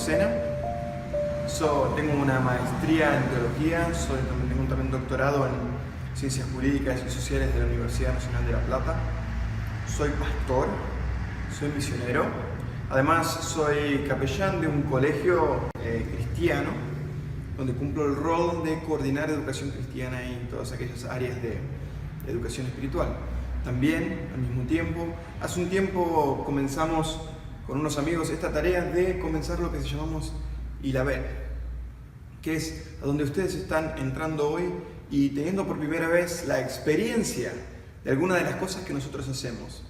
Lucena. Tengo una maestría en teología, tengo también un doctorado en ciencias jurídicas y sociales de la Universidad Nacional de La Plata. Soy pastor, soy misionero. Además soy capellán de un colegio cristiano, donde cumplo el rol de coordinar educación cristiana y todas aquellas áreas de educación espiritual. También, al mismo tiempo, hace un tiempo comenzamos con unos amigos esta tarea de comenzar lo que llamamos Ilabel, que es a donde ustedes están entrando hoy y teniendo por primera vez la experiencia de algunas de las cosas que nosotros hacemos.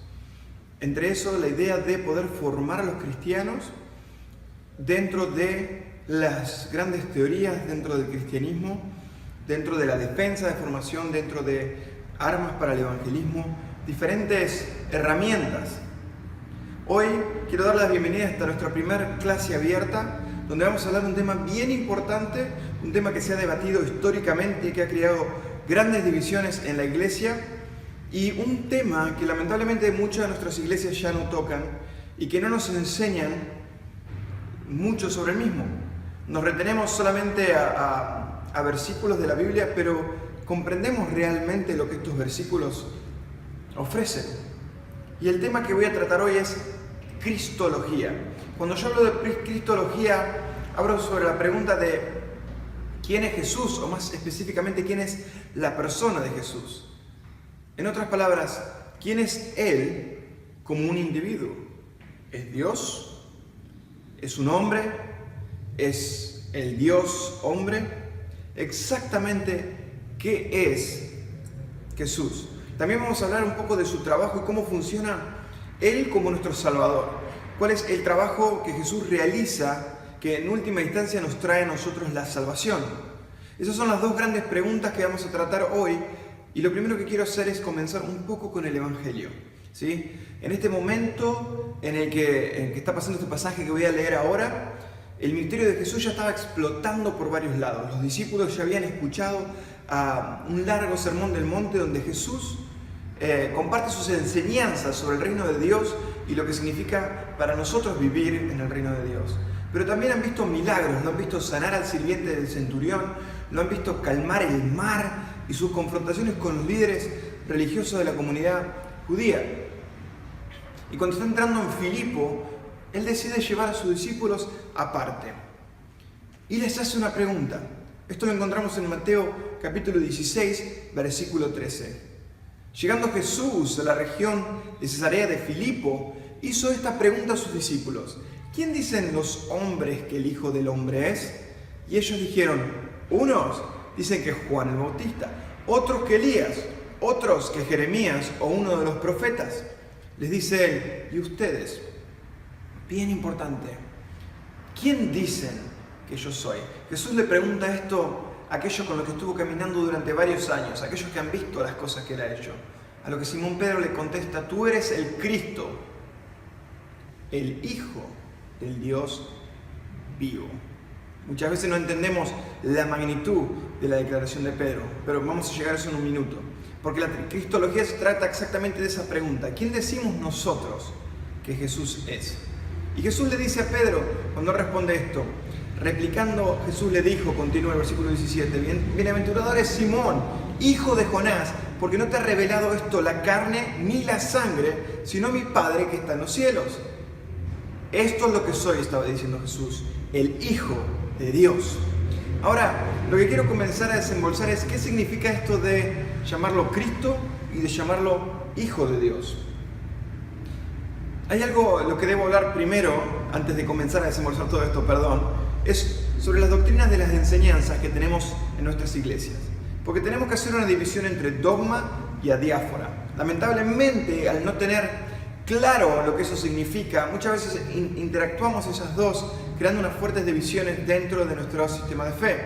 Entre eso, la idea de poder formar a los cristianos dentro de las grandes teorías, dentro del cristianismo, dentro de la defensa de formación, dentro de armas para el evangelismo, diferentes herramientas. Hoy quiero dar la bienvenida a nuestra primera clase abierta, donde vamos a hablar de un tema bien importante, un tema que se ha debatido históricamente y que ha creado grandes divisiones en la iglesia, y un tema que lamentablemente muchas de nuestras iglesias ya no tocan y que no nos enseñan mucho sobre el mismo. Nos retenemos solamente a versículos de la Biblia, pero ¿comprendemos realmente lo que estos versículos ofrecen? Y el tema que voy a tratar hoy es Cristología. Cuando yo hablo de Cristología, hablo sobre la pregunta de ¿quién es Jesús? O más específicamente, ¿quién es la persona de Jesús? En otras palabras, ¿quién es Él como un individuo? ¿Es Dios? ¿Es un hombre? ¿Es el Dios hombre? Exactamente, ¿qué es Jesús? También vamos a hablar un poco de su trabajo y cómo funciona Él como nuestro Salvador. ¿Cuál es el trabajo que Jesús realiza que en última instancia nos trae a nosotros la salvación? Esas son las dos grandes preguntas que vamos a tratar hoy. Y lo primero que quiero hacer es comenzar un poco con el Evangelio, ¿sí? En este momento en el que está pasando este pasaje que voy a leer ahora, el ministerio de Jesús ya estaba explotando por varios lados. Los discípulos ya habían escuchado un largo sermón del monte donde Jesús comparte sus enseñanzas sobre el reino de Dios y lo que significa para nosotros vivir en el reino de Dios. Pero también han visto milagros, lo han visto sanar al sirviente del centurión, lo han visto calmar el mar y sus confrontaciones con los líderes religiosos de la comunidad judía. Y cuando está entrando en Filipo, él decide llevar a sus discípulos aparte. Y les hace una pregunta. Esto lo encontramos en Mateo capítulo 16, versículo 13. Llegando Jesús a la región de Cesarea de Filipo, hizo esta pregunta a sus discípulos. ¿Quién dicen los hombres que el Hijo del Hombre es? Y ellos dijeron, unos dicen que Juan el Bautista, otros que Elías, otros que Jeremías o uno de los profetas. Les dice él, ¿y ustedes? Bien importante, ¿quién dicen que yo soy? Jesús le pregunta esto a aquellos con los que estuvo caminando durante varios años, aquellos que han visto las cosas que él ha hecho. A lo que Simón Pedro le contesta, tú eres el Cristo, el Hijo del Dios vivo. Muchas veces no entendemos la magnitud de la declaración de Pedro, pero vamos a llegar a eso en un minuto. Porque la cristología se trata exactamente de esa pregunta. ¿Quién decimos nosotros que Jesús es? Y Jesús le dice a Pedro, cuando responde esto, replicando, Jesús le dijo, continúa el versículo 17, bienaventurado eres Simón, hijo de Jonás, porque no te ha revelado esto la carne ni la sangre, sino mi Padre que está en los cielos. Esto es lo que soy, estaba diciendo Jesús, el Hijo de Dios. Ahora, lo que quiero comenzar a desembolsar es qué significa esto de llamarlo Cristo y de llamarlo Hijo de Dios. Hay algo, lo que debo hablar primero, antes de comenzar a desembolsar todo esto, es sobre las doctrinas de las enseñanzas que tenemos en nuestras iglesias. Porque tenemos que hacer una división entre dogma y adiáfora. Lamentablemente, al no tener claro lo que eso significa, muchas veces interactuamos esas dos, creando unas fuertes divisiones dentro de nuestro sistema de fe.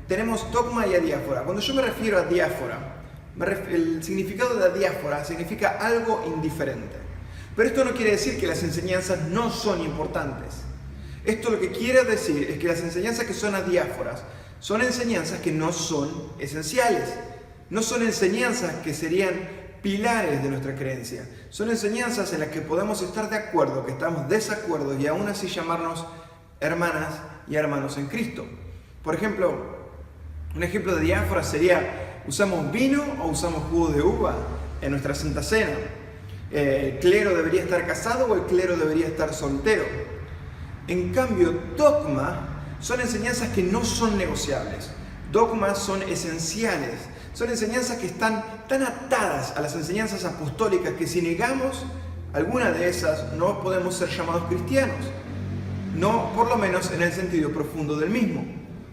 Tenemos dogma y adiáfora. Cuando yo me refiero a adiáfora, el significado de adiáfora significa algo indiferente. Pero esto no quiere decir que las enseñanzas no son importantes. Esto lo que quiere decir es que las enseñanzas que son adiáforas son enseñanzas que no son esenciales. No son enseñanzas que serían pilares de nuestra creencia. Son enseñanzas en las que podemos estar de acuerdo, que estamos desacuerdo y aún así llamarnos hermanas y hermanos en Cristo. Por ejemplo, un ejemplo de diáfora sería: ¿usamos vino o usamos jugo de uva en nuestra Santa Cena? ¿El clero debería estar casado o el clero debería estar soltero? En cambio, dogma son enseñanzas que no son negociables. Dogmas son esenciales. Son enseñanzas que están tan atadas a las enseñanzas apostólicas que si negamos alguna de esas no podemos ser llamados cristianos. No, por lo menos en el sentido profundo del mismo.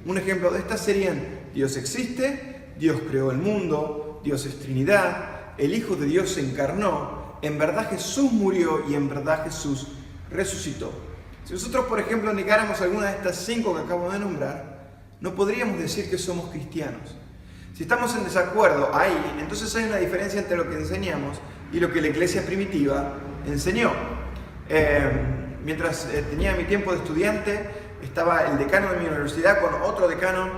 Un ejemplo de estas serían: Dios existe, Dios creó el mundo, Dios es Trinidad, el Hijo de Dios se encarnó, en verdad Jesús murió y en verdad Jesús resucitó. Si nosotros, por ejemplo, negáramos alguna de estas 5 que acabo de nombrar, no podríamos decir que somos cristianos. Si estamos en desacuerdo ahí, entonces hay una diferencia entre lo que enseñamos y lo que la iglesia primitiva enseñó. Mientras tenía mi tiempo de estudiante, estaba el decano de mi universidad con otro decano,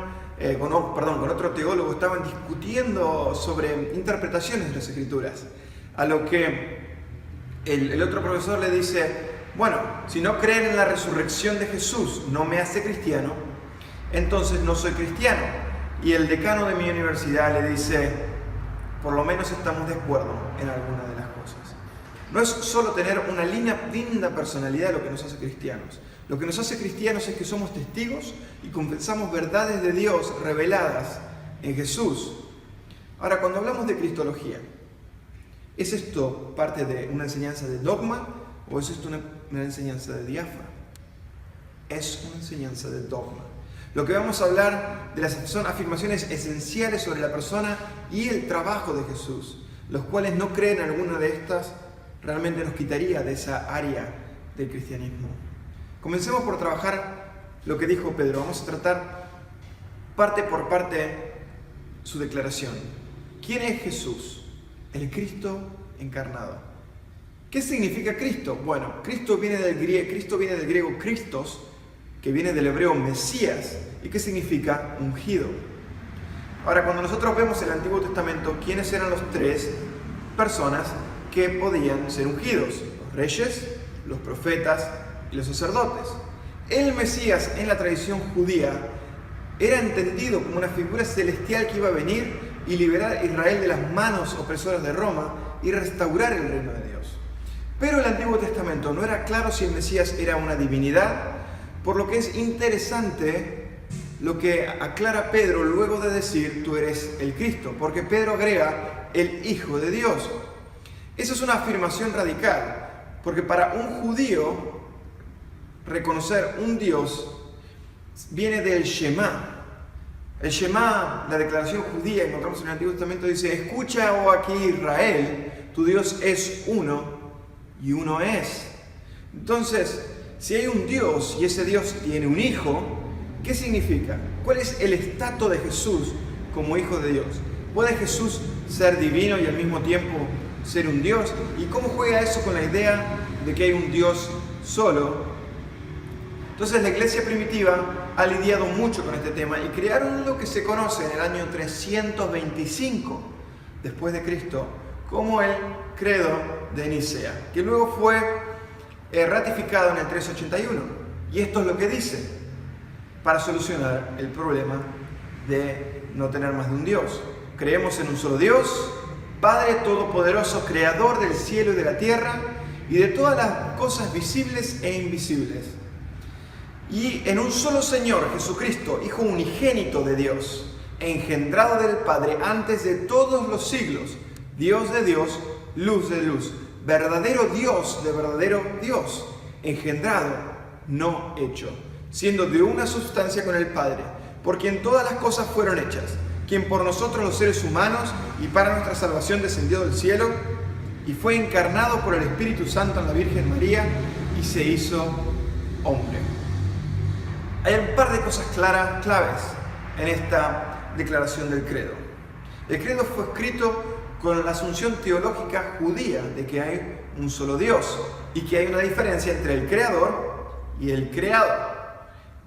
con otro teólogo, estaban discutiendo sobre interpretaciones de las Escrituras. A lo que el otro profesor le dice: bueno, si no creer en la resurrección de Jesús no me hace cristiano, entonces no soy cristiano. Y el decano de mi universidad le dice: por lo menos estamos de acuerdo en alguna de las cosas. No es solo tener una linda personalidad lo que nos hace cristianos. Lo que nos hace cristianos es que somos testigos y confesamos verdades de Dios reveladas en Jesús. Ahora, cuando hablamos de cristología, ¿es esto parte de una enseñanza de dogma o es esto una enseñanza de diáfora? Es una enseñanza de dogma. Lo que vamos a hablar son afirmaciones esenciales sobre la persona y el trabajo de Jesús. Los cuales no creen en alguna de estas realmente nos quitaría de esa área del cristianismo. Comencemos por trabajar lo que dijo Pedro. Vamos a tratar parte por parte su declaración. ¿Quién es Jesús? El Cristo encarnado. ¿Qué significa Cristo? Bueno, Cristo viene del griego Christos, que viene del hebreo Mesías, y que significa ungido. Ahora, cuando nosotros vemos el Antiguo Testamento, ¿quiénes eran los 3 personas que podían ser ungidos? Los reyes, los profetas y los sacerdotes. El Mesías, en la tradición judía, era entendido como una figura celestial que iba a venir y liberar a Israel de las manos opresoras de Roma y restaurar el reino de Dios. Pero el Antiguo Testamento no era claro si el Mesías era una divinidad, por lo que es interesante lo que aclara Pedro luego de decir: tú eres el Cristo, porque Pedro agrega el Hijo de Dios. Esa es una afirmación radical, porque para un judío reconocer un Dios viene del Shema. El Shema, la declaración judía que encontramos en el Antiguo Testamento, dice: escucha, oh aquí Israel, tu Dios es uno y uno es. Entonces, si hay un Dios y ese Dios tiene un hijo, ¿qué significa? ¿Cuál es el estatus de Jesús como hijo de Dios? ¿Puede Jesús ser divino y al mismo tiempo ser un Dios? ¿Y cómo juega eso con la idea de que hay un Dios solo? Entonces la iglesia primitiva ha lidiado mucho con este tema y crearon lo que se conoce en el año 325 después de Cristo como el Credo de Nicea, que luego fue ratificado en el 381. Y esto es lo que dice: para solucionar el problema de no tener más de un Dios. Creemos en un solo Dios, Padre Todopoderoso, Creador del cielo y de la tierra y de todas las cosas visibles e invisibles. Y en un solo Señor, Jesucristo, Hijo unigénito de Dios, engendrado del Padre antes de todos los siglos, Dios de Dios, luz de luz, verdadero Dios de verdadero Dios, engendrado, no hecho, siendo de una sustancia con el Padre, por quien todas las cosas fueron hechas, quien por nosotros los seres humanos y para nuestra salvación descendió del cielo y fue encarnado por el Espíritu Santo en la Virgen María y se hizo hombre. Hay un par de cosas claves en esta declaración del credo. El credo fue escrito con la asunción teológica judía de que hay un solo Dios y que hay una diferencia entre el creador y el creado.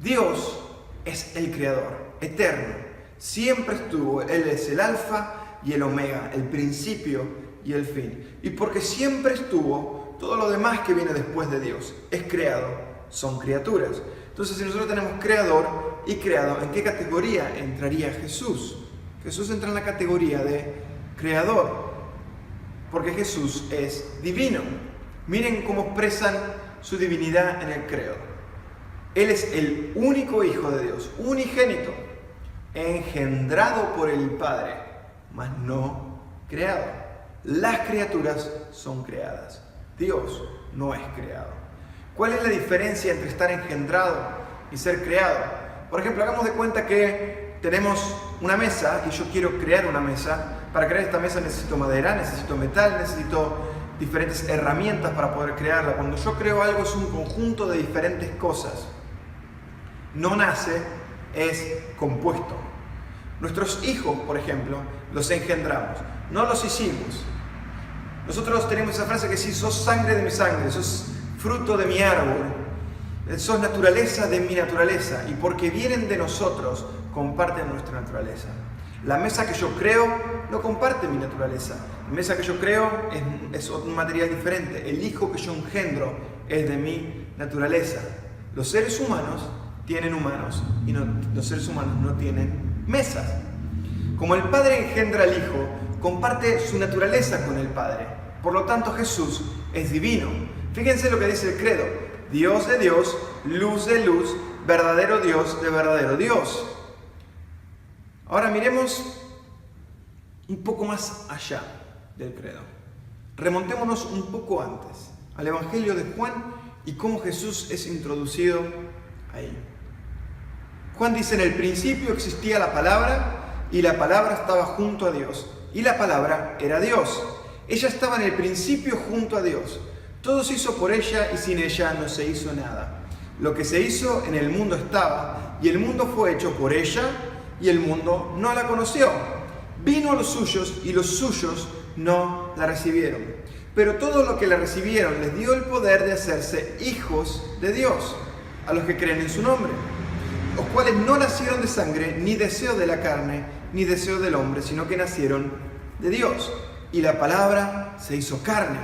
Dios es el creador, eterno, siempre estuvo. Él es el alfa y el omega, el principio y el fin. Y porque siempre estuvo, todo lo demás que viene después de Dios es creado, son criaturas. Entonces, si nosotros tenemos creador y creado, ¿en qué categoría entraría Jesús? Jesús entra en la categoría de creador, porque Jesús es divino. Miren cómo expresan su divinidad en el credo. Él es el único Hijo de Dios, unigénito, engendrado por el Padre, mas no creado. Las criaturas son creadas. Dios no es creado. ¿Cuál es la diferencia entre estar engendrado y ser creado? Por ejemplo, hagamos de cuenta que tenemos una mesa y yo quiero crear una mesa. Para crear esta mesa necesito madera, necesito metal, necesito diferentes herramientas para poder crearla. Cuando yo creo algo es un conjunto de diferentes cosas. No nace, es compuesto. Nuestros hijos, por ejemplo, los engendramos, no los hicimos. Nosotros tenemos esa frase que dice: sos sangre de mi sangre, sos fruto de mi árbol, sos naturaleza de mi naturaleza, y porque vienen de nosotros, comparten nuestra naturaleza. La mesa que yo creo no comparte mi naturaleza. La mesa que yo creo es un material diferente. El hijo que yo engendro es de mi naturaleza. Los seres humanos tienen humanos y los seres humanos no tienen mesas. Como el Padre engendra al Hijo, comparte su naturaleza con el Padre. Por lo tanto, Jesús es divino. Fíjense lo que dice el credo: Dios de Dios, luz de luz, verdadero Dios de verdadero Dios. Ahora miremos un poco más allá del credo. Remontémonos un poco antes, al Evangelio de Juan y cómo Jesús es introducido ahí. Juan dice: en el principio existía la palabra, y la palabra estaba junto a Dios, y la palabra era Dios. Ella estaba en el principio junto a Dios. Todo se hizo por ella, y sin ella no se hizo nada. Lo que se hizo en el mundo estaba, y el mundo fue hecho por ella, y el mundo no la conoció. Vino a los suyos, y los suyos no la recibieron. Pero todo lo que la recibieron les dio el poder de hacerse hijos de Dios, a los que creen en su nombre, los cuales no nacieron de sangre, ni deseo de la carne, ni deseo del hombre, sino que nacieron de Dios. Y la palabra se hizo carne,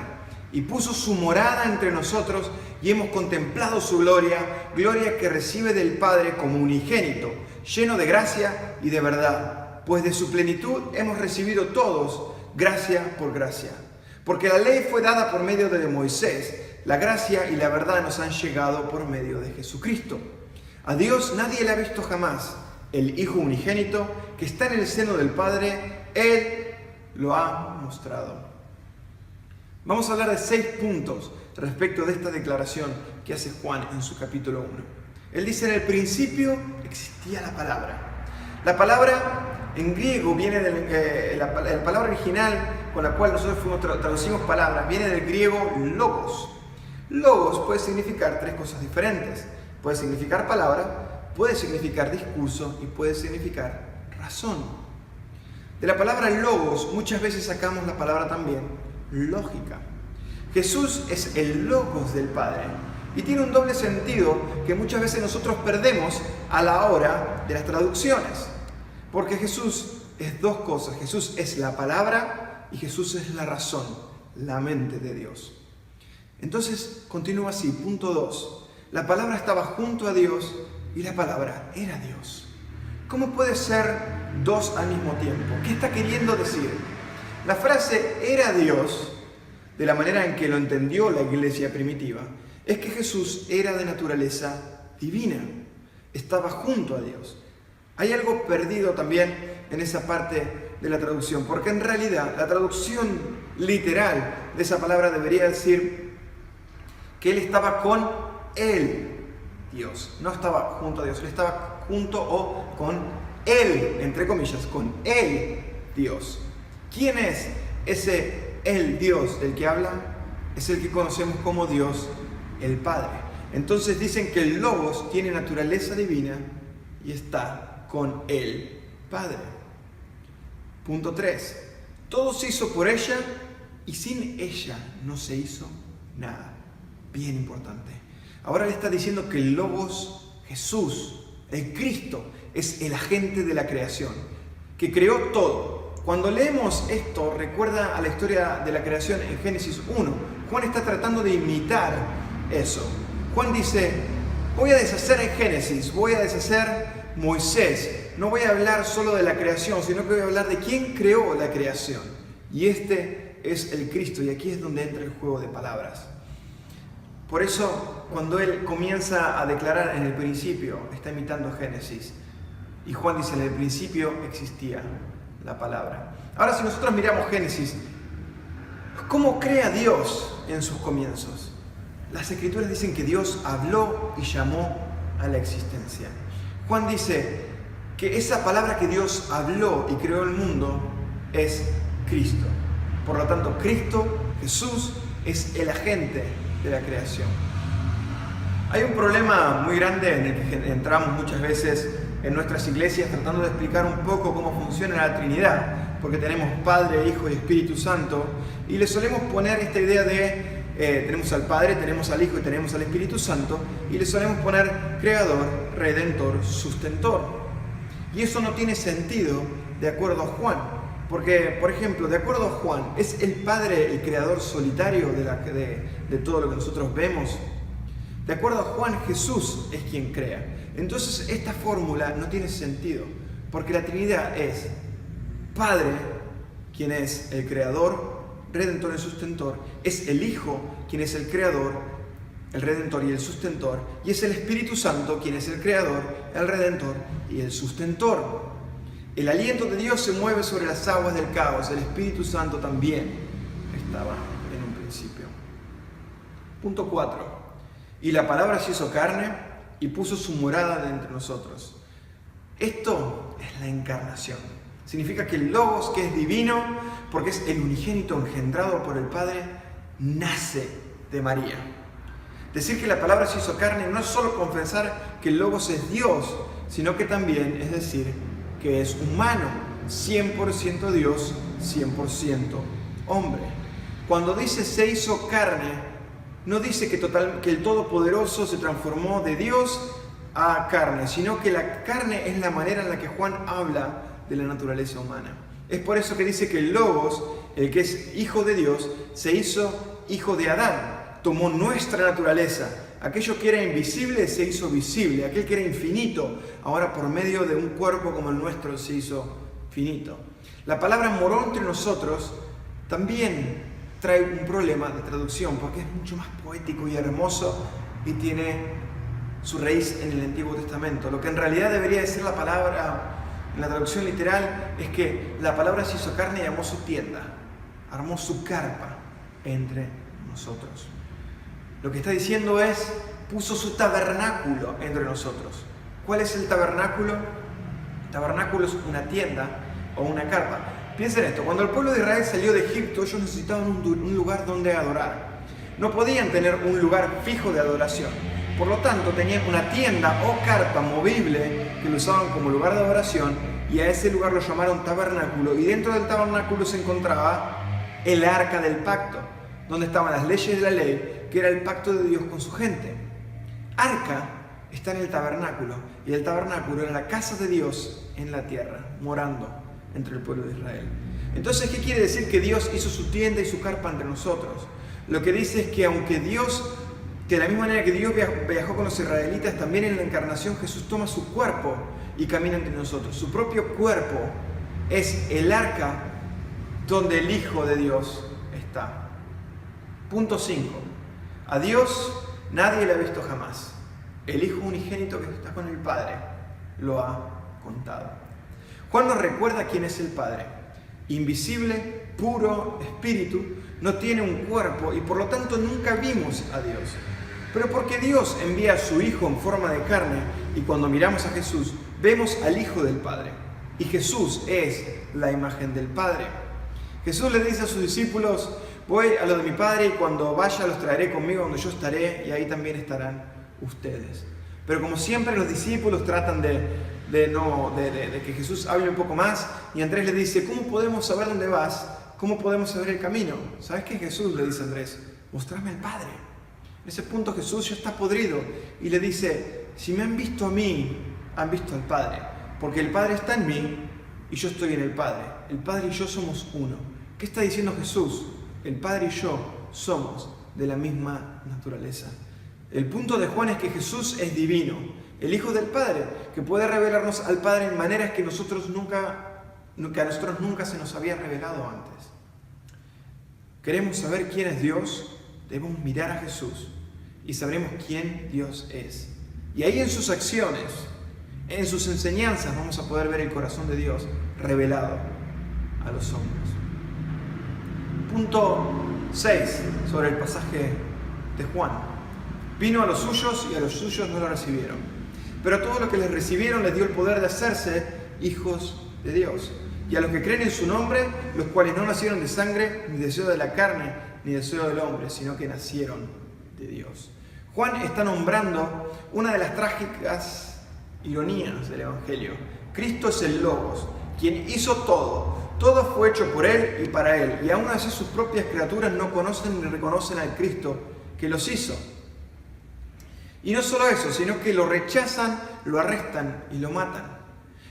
y puso su morada entre nosotros, y hemos contemplado su gloria, gloria que recibe del Padre como unigénito, lleno de gracia y de verdad. Pues de su plenitud hemos recibido todos, gracia por gracia. Porque la ley fue dada por medio de Moisés, la gracia y la verdad nos han llegado por medio de Jesucristo. A Dios nadie le ha visto jamás. El Hijo unigénito, que está en el seno del Padre, Él lo ha mostrado. Vamos a hablar de 6 puntos respecto de esta declaración que hace Juan en su capítulo 1. Él dice: en el principio existía la palabra. La palabra en griego viene la palabra original con la cual nosotros traducimos palabras, viene del griego logos. Logos puede significar 3 cosas diferentes. Puede significar palabra, puede significar discurso y puede significar razón. De la palabra logos muchas veces sacamos la palabra también lógica. Jesús es el logos del Padre y tiene un doble sentido que muchas veces nosotros perdemos a la hora de las traducciones. Porque Jesús es 2 cosas. Jesús es la palabra y Jesús es la razón, la mente de Dios. Entonces continúa así, punto 2. La palabra estaba junto a Dios y la palabra era Dios. ¿Cómo puede ser 2 al mismo tiempo? ¿Qué está queriendo decir? La frase era Dios, de la manera en que lo entendió la iglesia primitiva, es que Jesús era de naturaleza divina, estaba junto a Dios. Hay algo perdido también en esa parte de la traducción, porque en realidad la traducción literal de esa palabra debería decir que Él estaba con Él, Dios. No estaba junto a Dios, Él estaba junto o con Él, entre comillas, con Él, Dios. ¿Quién es ese Él, Dios, del que habla? Es el que conocemos como Dios, el Padre. Entonces dicen que el Logos tiene naturaleza divina y está con el Padre. Punto 3. Todo se hizo por ella y sin ella no se hizo nada. Bien importante. Ahora le está diciendo que el Logos, Jesús, el Cristo, es el agente de la creación, que creó todo. cuando leemos esto, recuerda a la historia de la creación en Génesis 1. Juan está tratando de imitar eso. Juan dice, voy a deshacer en Génesis, voy a deshacer Moisés. No voy a hablar solo de la creación, sino que voy a hablar de quién creó la creación. Y este es el Cristo, y aquí es donde entra el juego de palabras. Por eso, cuando él comienza a declarar en el principio, está imitando Génesis. Y Juan dice, en el principio existía la palabra. Ahora, si nosotros miramos Génesis, ¿cómo crea Dios en sus comienzos? Las Escrituras dicen que Dios habló y llamó a la existencia. Juan dice que esa palabra que Dios habló y creó el mundo es Cristo. Por lo tanto, Cristo, Jesús, es el agente de la creación. Hay un problema muy grande en el que entramos muchas veces en nuestras iglesias tratando de explicar un poco cómo funciona la Trinidad, porque tenemos Padre, Hijo y Espíritu Santo, y le solemos poner esta idea de tenemos al Padre, tenemos al Hijo y tenemos al Espíritu Santo, y le solemos poner Creador, Redentor, Sustentor. Y eso no tiene sentido de acuerdo a Juan, porque, por ejemplo, de acuerdo a Juan, ¿es el Padre el Creador solitario de todo lo que nosotros vemos? De acuerdo a Juan, Jesús es quien crea. Entonces esta fórmula no tiene sentido, porque la Trinidad es Padre, quien es el Creador, Redentor y Sustentor, es el Hijo, quien es el Creador, el Redentor y el Sustentor, y es el Espíritu Santo, quien es el Creador, el Redentor y el Sustentor. El aliento de Dios se mueve sobre las aguas del caos, el Espíritu Santo también estaba en un principio. Punto 4. Y la palabra se hizo carne y puso su morada de entre nosotros. Esto es la encarnación. Significa que el Logos, que es divino, porque es el unigénito engendrado por el Padre, nace de María. Decir que la palabra se hizo carne no es solo confesar que el Logos es Dios, sino que también es decir que es humano, 100% Dios, 100% hombre. Cuando dice se hizo carne, no dice que el Todopoderoso se transformó de Dios a carne, sino que la carne es la manera en la que Juan habla de la naturaleza humana. Es por eso que dice que el Logos, el que es hijo de Dios, se hizo hijo de Adán, tomó nuestra naturaleza. Aquello que era invisible se hizo visible, aquel que era infinito, ahora por medio de un cuerpo como el nuestro se hizo finito. La palabra moró entre nosotros también trae un problema de traducción, porque es mucho más poético y hermoso y tiene su raíz en el Antiguo Testamento. Lo que en realidad debería decir la palabra en la traducción literal es que la palabra se hizo carne y armó su tienda, armó su carpa entre nosotros. Lo que está diciendo es, puso su tabernáculo entre nosotros. ¿Cuál es el tabernáculo? El tabernáculo es una tienda o una carpa. Piensen esto, cuando el pueblo de Israel salió de Egipto, ellos necesitaban un lugar donde adorar. No podían tener un lugar fijo de adoración. Por lo tanto, tenían una tienda o carpa movible que lo usaban como lugar de adoración, y a ese lugar lo llamaron tabernáculo. Y dentro del tabernáculo se encontraba el arca del pacto, donde estaban las leyes de la ley, que era el pacto de Dios con su gente. Arca está en el tabernáculo, y el tabernáculo era la casa de Dios en la tierra, morando entre el pueblo de Israel. Entonces, ¿qué quiere decir que Dios hizo su tienda y su carpa entre nosotros? Lo que dice es que aunque Dios, de la misma manera que Dios viajó con los israelitas, también en la encarnación Jesús toma su cuerpo y camina entre nosotros. Su propio cuerpo es el arca donde el Hijo de Dios está. Punto 5. A Dios nadie le ha visto jamás. El Hijo unigénito que está con el Padre lo ha contado. Juan nos recuerda quién es el Padre. Invisible, puro, espíritu, no tiene un cuerpo y por lo tanto nunca vimos a Dios. Pero porque Dios envía a su Hijo en forma de carne y cuando miramos a Jesús, vemos al Hijo del Padre. Y Jesús es la imagen del Padre. Jesús le dice a sus discípulos, voy a lo de mi Padre y cuando vaya los traeré conmigo donde yo estaré y ahí también estarán ustedes. Pero como siempre los discípulos tratan de que Jesús hable un poco más y Andrés le dice, ¿cómo podemos saber dónde vas? ¿Cómo podemos saber el camino? ¿Sabes qué? Jesús le dice a Andrés, mostrame al Padre. En ese punto Jesús ya está podrido y le dice, si me han visto a mí, han visto al Padre, porque el Padre está en mí y yo estoy en el Padre. El Padre y yo somos uno. ¿Qué está diciendo Jesús? El Padre y yo somos de la misma naturaleza. El punto de Juan es que Jesús es divino, el Hijo del Padre, que puede revelarnos al Padre en maneras que a nosotros nunca se nos había revelado antes. Queremos saber quién es Dios, debemos mirar a Jesús y sabremos quién Dios es. Y ahí en sus acciones, en sus enseñanzas, vamos a poder ver el corazón de Dios revelado a los hombres. Punto 6 sobre el pasaje de Juan. Vino a los suyos y a los suyos no lo recibieron. Pero a todos los que les recibieron les dio el poder de hacerse hijos de Dios. Y a los que creen en su nombre, los cuales no nacieron de sangre, ni deseo de la carne, ni deseo del hombre, sino que nacieron de Dios. Juan está nombrando una de las trágicas ironías del Evangelio. Cristo es el Logos, quien hizo todo. Todo fue hecho por Él y para Él. Y aún así sus propias criaturas no conocen ni reconocen al Cristo que los hizo. Y no solo eso, sino que lo rechazan, lo arrestan y lo matan.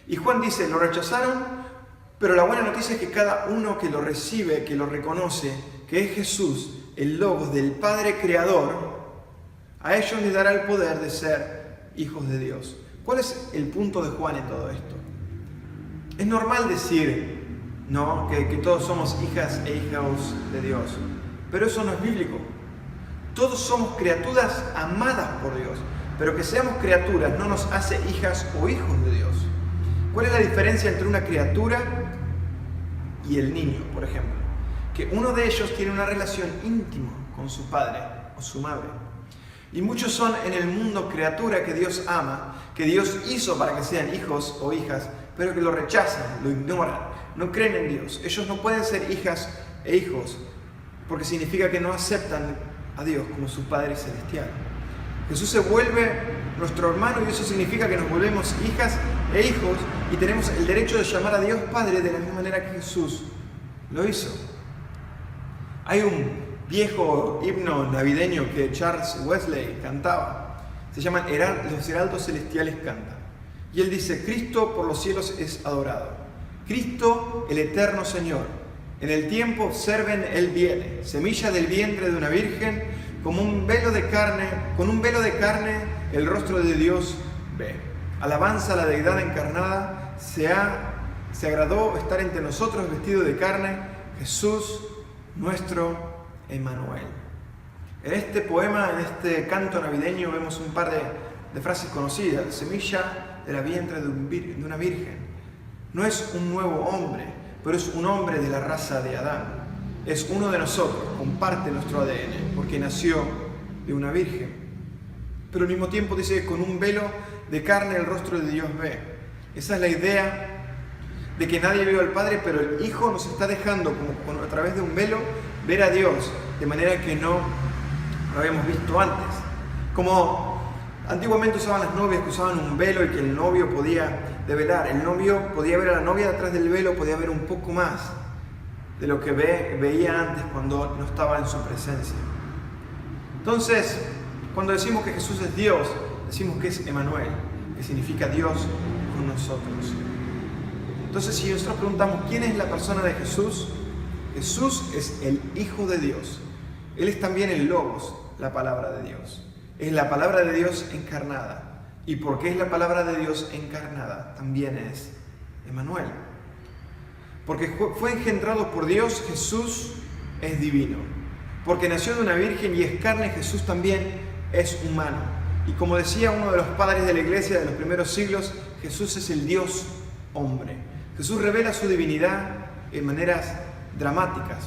Y Juan dice, lo rechazaron, pero la buena noticia es que cada uno que lo recibe, que lo reconoce, que es Jesús, el Logos del Padre Creador, a ellos les dará el poder de ser hijos de Dios. ¿Cuál es el punto de Juan en todo esto? Es normal decir, ¿no?, que todos somos hijas e hijos de Dios, pero eso no es bíblico. Todos somos criaturas amadas por Dios, pero que seamos criaturas no nos hace hijas o hijos de Dios. ¿Cuál es la diferencia entre una criatura y el niño, por ejemplo? Que uno de ellos tiene una relación íntima con su padre o su madre. Y muchos son en el mundo criaturas que Dios ama, que Dios hizo para que sean hijos o hijas, pero que lo rechazan, lo ignoran, no creen en Dios. Ellos no pueden ser hijas e hijos, porque significa que no aceptan a Dios como su Padre Celestial. Jesús se vuelve nuestro hermano y eso significa que nos volvemos hijas e hijos y tenemos el derecho de llamar a Dios Padre de la misma manera que Jesús lo hizo. Hay un viejo himno navideño que Charles Wesley cantaba. Se llaman Los heraldos celestiales cantan. Y él dice, Cristo por los cielos es adorado. Cristo el eterno Señor. En el tiempo observen, Él viene. Semilla del vientre de una virgen, como un velo de carne, con un velo de carne el rostro de Dios ve. Alabanza a la deidad encarnada, se agradó estar entre nosotros vestido de carne, Jesús nuestro Emmanuel. En este poema, en este canto navideño, vemos un par de frases conocidas. Semilla de la vientre de una virgen. No es un nuevo hombre, pero es un hombre de la raza de Adán. Es uno de nosotros, comparte nuestro ADN, porque nació de una virgen. Pero al mismo tiempo dice que con un velo de carne el rostro de Dios ve. Esa es la idea de que nadie vio al Padre, pero el Hijo nos está dejando, como a través de un velo, ver a Dios, de manera que no lo habíamos visto antes. Como antiguamente usaban las novias, que usaban un velo y que el novio podía develar. El novio podía ver a la novia detrás del velo, podía ver un poco más de lo que veía antes cuando no estaba en su presencia. Entonces, cuando decimos que Jesús es Dios, decimos que es Emmanuel, que significa Dios con nosotros. Entonces, si nosotros preguntamos quién es la persona de Jesús, Jesús es el Hijo de Dios. Él es también el Logos, la palabra de Dios. Es la palabra de Dios encarnada. ¿Y porque es la palabra de Dios encarnada? También es Emmanuel. Porque fue engendrado por Dios, Jesús es divino. Porque nació de una virgen y es carne, Jesús también es humano. Y como decía uno de los padres de la iglesia de los primeros siglos, Jesús es el Dios hombre. Jesús revela su divinidad en maneras dramáticas.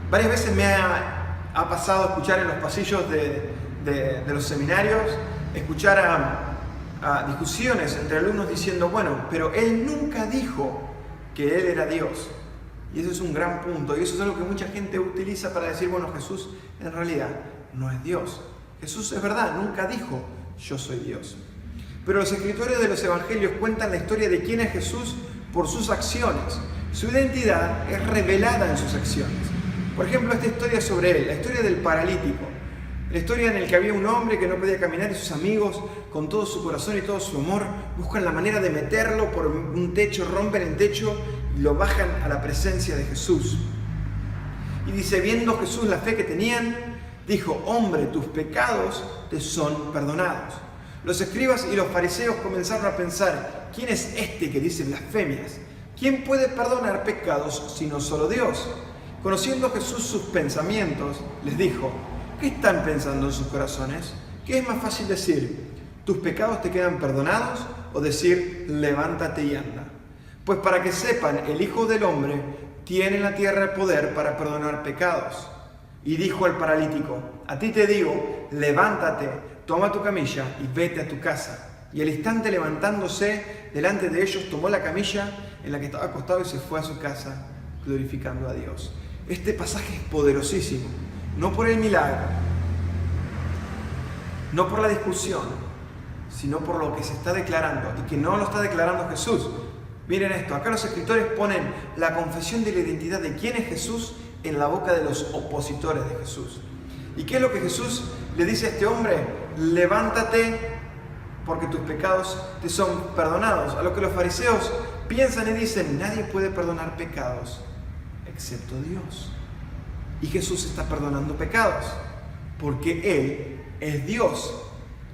Varias veces me ha pasado escuchar en los pasillos de los seminarios, escuchar a discusiones entre alumnos diciendo, bueno, pero él nunca dijo que él era Dios. Y ese es un gran punto, y eso es algo que mucha gente utiliza para decir, bueno, Jesús en realidad no es Dios. Jesús es verdad, nunca dijo, yo soy Dios. Pero los escritores de los evangelios cuentan la historia de quién es Jesús por sus acciones. Su identidad es revelada en sus acciones. Por ejemplo, esta historia sobre él, la historia del paralítico. La historia en la que había un hombre que no podía caminar y sus amigos, con todo su corazón y todo su amor, buscan la manera de meterlo por un techo, rompen el techo y lo bajan a la presencia de Jesús. Y dice, viendo Jesús la fe que tenían, dijo, hombre, tus pecados te son perdonados. Los escribas y los fariseos comenzaron a pensar, ¿quién es este que dice blasfemias? ¿Quién puede perdonar pecados sino solo Dios? Conociendo Jesús sus pensamientos, les dijo, ¿qué están pensando en sus corazones? ¿Qué es más fácil decir, tus pecados te quedan perdonados? O decir, levántate y anda. Pues para que sepan, el Hijo del Hombre tiene en la tierra el poder para perdonar pecados. Y dijo al paralítico, a ti te digo, levántate, toma tu camilla y vete a tu casa. Y al instante levantándose, delante de ellos tomó la camilla en la que estaba acostado y se fue a su casa, glorificando a Dios. Este pasaje es poderosísimo, no por el milagro, no por la discusión, sino por lo que se está declarando y que no lo está declarando Jesús. Miren esto, acá los escritores ponen la confesión de la identidad de quién es Jesús en la boca de los opositores de Jesús. ¿Y qué es lo que Jesús le dice a este hombre? Levántate porque tus pecados te son perdonados. A lo que los fariseos piensan y dicen, nadie puede perdonar pecados excepto Dios. Y Jesús está perdonando pecados porque Él es Dios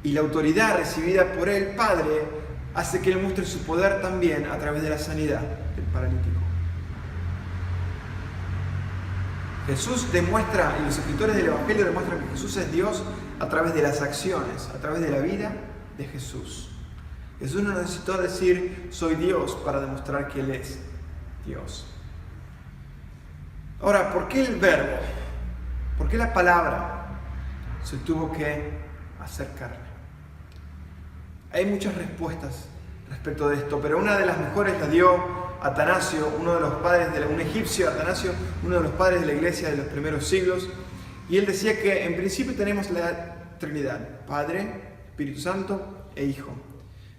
y la autoridad recibida por el Padre hace que Él muestre su poder también a través de la sanidad del paralítico. Jesús demuestra, y los escritores del Evangelio demuestran que Jesús es Dios a través de las acciones, a través de la vida de Jesús. Jesús no necesitó decir, soy Dios, para demostrar que Él es Dios. Ahora, ¿por qué el verbo? ¿Por qué la palabra se tuvo que hacer carne? Hay muchas respuestas respecto de esto, pero una de las mejores la dio Atanasio, un egipcio, Atanasio, uno de los padres de la iglesia de los primeros siglos, y él decía que en principio tenemos la Trinidad, Padre, Espíritu Santo e Hijo.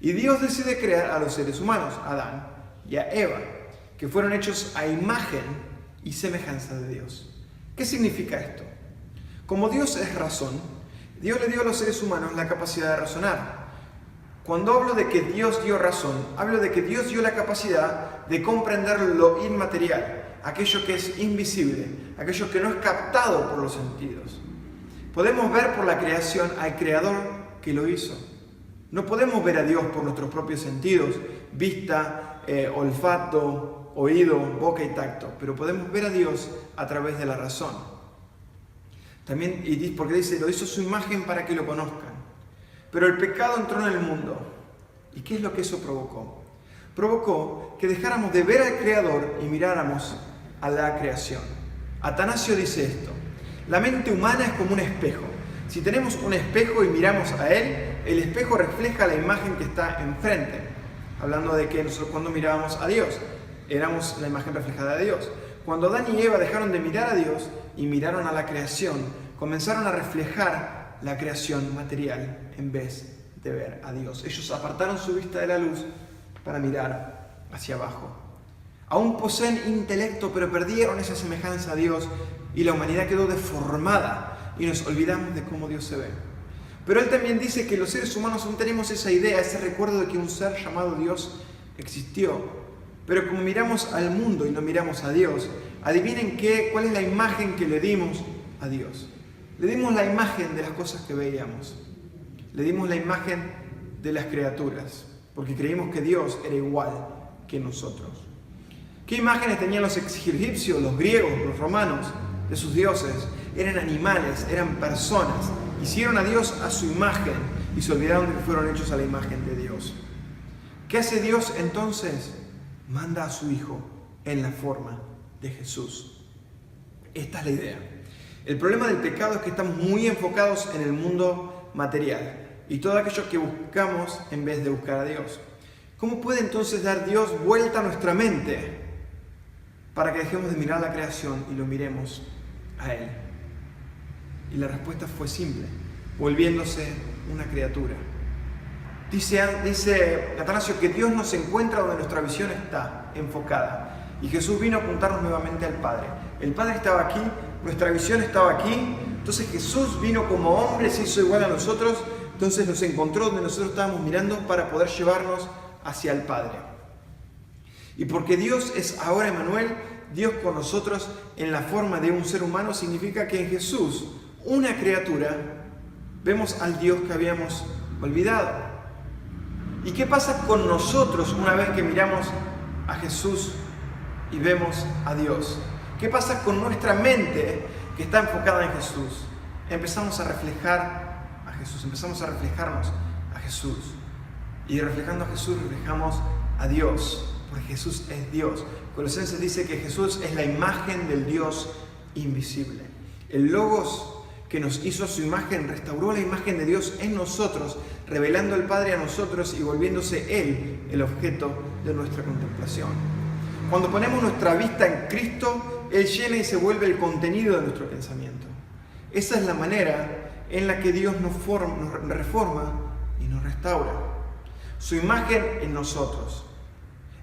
Y Dios decide crear a los seres humanos, a Adán y a Eva, que fueron hechos a imagen y semejanza de Dios. ¿Qué significa esto? Como Dios es razón, Dios le dio a los seres humanos la capacidad de razonar. Cuando hablo de que Dios dio razón, hablo de que Dios dio la capacidad de comprender lo inmaterial, aquello que es invisible, aquello que no es captado por los sentidos. Podemos ver por la creación al Creador que lo hizo. No podemos ver a Dios por nuestros propios sentidos, vista, olfato, oído, boca y tacto, pero podemos ver a Dios a través de la razón. También, porque dice, lo hizo su imagen para que lo conozcan. Pero el pecado entró en el mundo. ¿Y qué es lo que eso provocó? Provocó que dejáramos de ver al Creador y miráramos a la creación. Atanasio dice esto, la mente humana es como un espejo. Si tenemos un espejo y miramos a él, el espejo refleja la imagen que está enfrente. Hablando de que nosotros cuando mirábamos a Dios, éramos la imagen reflejada de Dios. Cuando Adán y Eva dejaron de mirar a Dios y miraron a la creación, comenzaron a reflejar la creación material en vez de ver a Dios. Ellos apartaron su vista de la luz para mirar hacia abajo. Aún poseen intelecto, pero perdieron esa semejanza a Dios y la humanidad quedó deformada y nos olvidamos de cómo Dios se ve. Pero él también dice que los seres humanos aún tenemos esa idea, ese recuerdo de que un ser llamado Dios existió. Pero como miramos al mundo y no miramos a Dios, adivinen cuál es la imagen que le dimos a Dios. Le dimos la imagen de las cosas que veíamos. Le dimos la imagen de las criaturas, porque creímos que Dios era igual que nosotros. ¿Qué imágenes tenían los egipcios, los griegos, los romanos de sus dioses? Eran animales, eran personas. Hicieron a Dios a su imagen y se olvidaron de que fueron hechos a la imagen de Dios. ¿Qué hace Dios entonces? Manda a su Hijo en la forma de Jesús. Esta es la idea. El problema del pecado es que estamos muy enfocados en el mundo material y todo aquello que buscamos en vez de buscar a Dios. ¿Cómo puede entonces dar Dios vuelta a nuestra mente para que dejemos de mirar la creación y lo miremos a Él? Y la respuesta fue simple, volviéndose una criatura. Dice Atanasio que Dios nos encuentra donde nuestra visión está enfocada. Y Jesús vino a apuntarnos nuevamente al Padre. El Padre estaba aquí, nuestra visión estaba aquí, Entonces Jesús vino como hombre, se hizo igual a nosotros, entonces nos encontró donde nosotros estábamos mirando para poder llevarnos hacia el Padre. Y porque Dios es ahora Emmanuel, Dios con nosotros en la forma de un ser humano, significa que en Jesús, una criatura, vemos al Dios que habíamos olvidado. ¿Y qué pasa con nosotros una vez que miramos a Jesús y vemos a Dios? ¿Qué pasa con nuestra mente que está enfocada en Jesús? Empezamos a reflejar a Jesús, empezamos a reflejarnos a Jesús. Y reflejando a Jesús, reflejamos a Dios, porque Jesús es Dios. Colosenses dice que Jesús es la imagen del Dios invisible. El Logos que nos hizo a su imagen, restauró la imagen de Dios en nosotros, revelando al Padre a nosotros y volviéndose Él el objeto de nuestra contemplación. Cuando ponemos nuestra vista en Cristo, Él llena y se vuelve el contenido de nuestro pensamiento. Esa es la manera en la que Dios nos reforma y nos restaura. Su imagen en nosotros.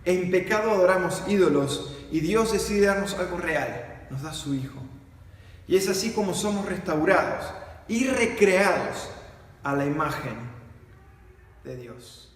En pecado adoramos ídolos y Dios decide darnos algo real, nos da su Hijo. Y es así como somos restaurados y recreados a la imagen de Dios.